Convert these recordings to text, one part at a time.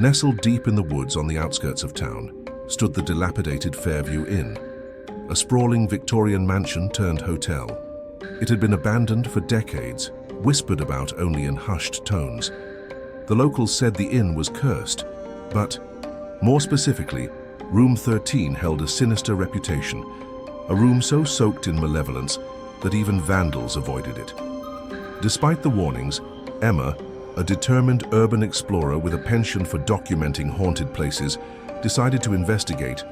Nestled deep in the woods on the outskirts of town stood the dilapidated Fairview Inn, a sprawling Victorian mansion turned hotel. It had been abandoned for decades, whispered about only in hushed tones. The locals said the inn was cursed, but, more specifically, Room 13 held a sinister reputation, a room so soaked in malevolence that even vandals avoided it. Despite the warnings, Emma, a determined urban explorer with a penchant for documenting haunted places, decided to investigate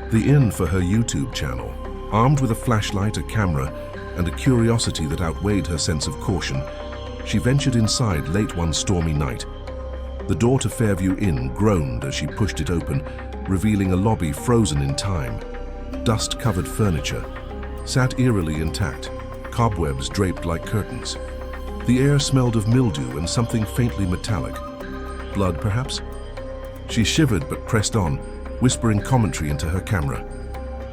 the inn for her YouTube channel. Armed with a flashlight, a camera, and a curiosity that outweighed her sense of caution, she ventured inside late one stormy night. The door to Fairview Inn groaned as she pushed it open, revealing a lobby frozen in time. Dust-covered furniture sat eerily intact, cobwebs draped like curtains. The air smelled of mildew and something faintly metallic. Blood, perhaps? She shivered but pressed on, whispering commentary into her camera.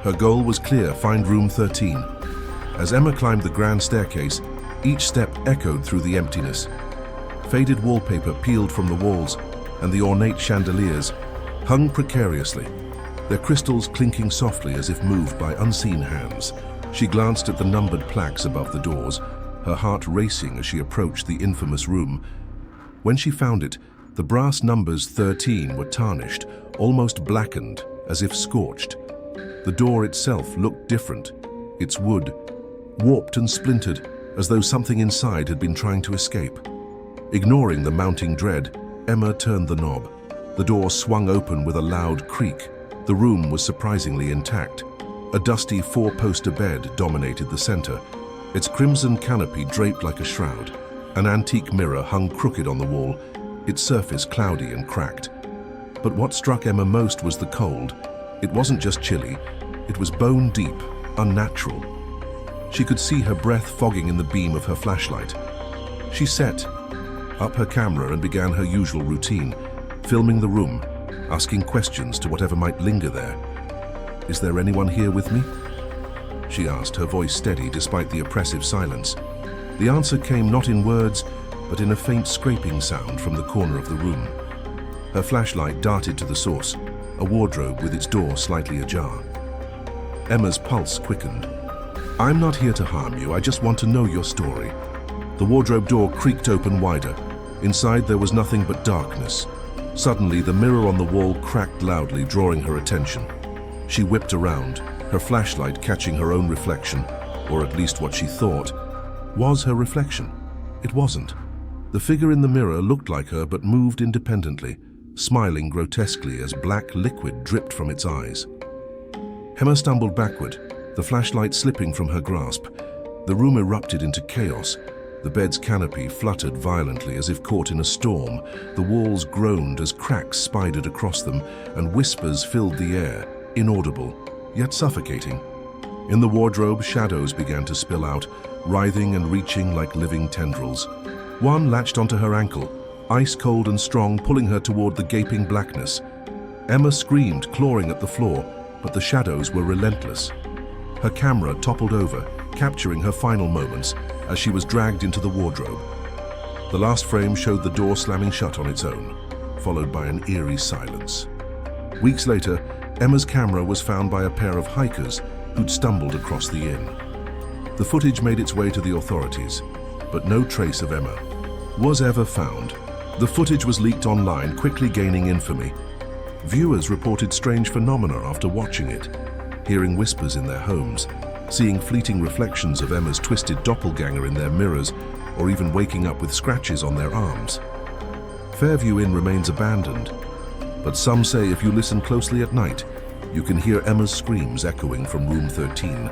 Her goal was clear: find Room 13. As Emma climbed the grand staircase, each step echoed through the emptiness. Faded wallpaper peeled from the walls, and the ornate chandeliers hung precariously, their crystals clinking softly as if moved by unseen hands. She glanced at the numbered plaques above the doors, her heart racing as she approached the infamous room. When she found it, the brass numbers 13 were tarnished, almost blackened, as if scorched. The door itself looked different, its wood warped and splintered, as though something inside had been trying to escape. Ignoring the mounting dread, Emma turned the knob. The door swung open with a loud creak. The room was surprisingly intact. A dusty four-poster bed dominated the center, its crimson canopy draped like a shroud. An antique mirror hung crooked on the wall, its surface cloudy and cracked. But what struck Emma most was the cold. It wasn't just chilly, it was bone-deep, unnatural. She could see her breath fogging in the beam of her flashlight. She set up her camera and began her usual routine, filming the room, asking questions to whatever might linger there. "Is there anyone here with me?" she asked, her voice steady despite the oppressive silence. The answer came not in words, but in a faint scraping sound from the corner of the room. Her flashlight darted to the source, a wardrobe with its door slightly ajar. Emma's pulse quickened. "I'm not here to harm you, I just want to know your story." The wardrobe door creaked open wider. Inside there was nothing but darkness. Suddenly, the mirror on the wall cracked loudly, drawing her attention. She whipped around, her flashlight catching her own reflection, or at least what she thought was her reflection. It wasn't. The figure in the mirror looked like her but moved independently, smiling grotesquely as black liquid dripped from its eyes. Emma stumbled backward, the flashlight slipping from her grasp. The room erupted into chaos. The bed's canopy fluttered violently as if caught in a storm. The walls groaned as cracks spidered across them, and whispers filled the air, inaudible, yet suffocating. In the wardrobe, shadows began to spill out, writhing and reaching like living tendrils. One latched onto her ankle, ice cold and strong, pulling her toward the gaping blackness. Emma screamed, clawing at the floor, but the shadows were relentless. Her camera toppled over, capturing her final moments as she was dragged into the wardrobe. The last frame showed the door slamming shut on its own, followed by an eerie silence. Weeks later, Emma's camera was found by a pair of hikers who'd stumbled across the inn. The footage made its way to the authorities, but no trace of Emma was ever found. The footage was leaked online, quickly gaining infamy. Viewers reported strange phenomena after watching it, hearing whispers in their homes, seeing fleeting reflections of Emma's twisted doppelganger in their mirrors, or even waking up with scratches on their arms. Fairview Inn remains abandoned, but some say if you listen closely at night, you can hear Emma's screams echoing from Room 13.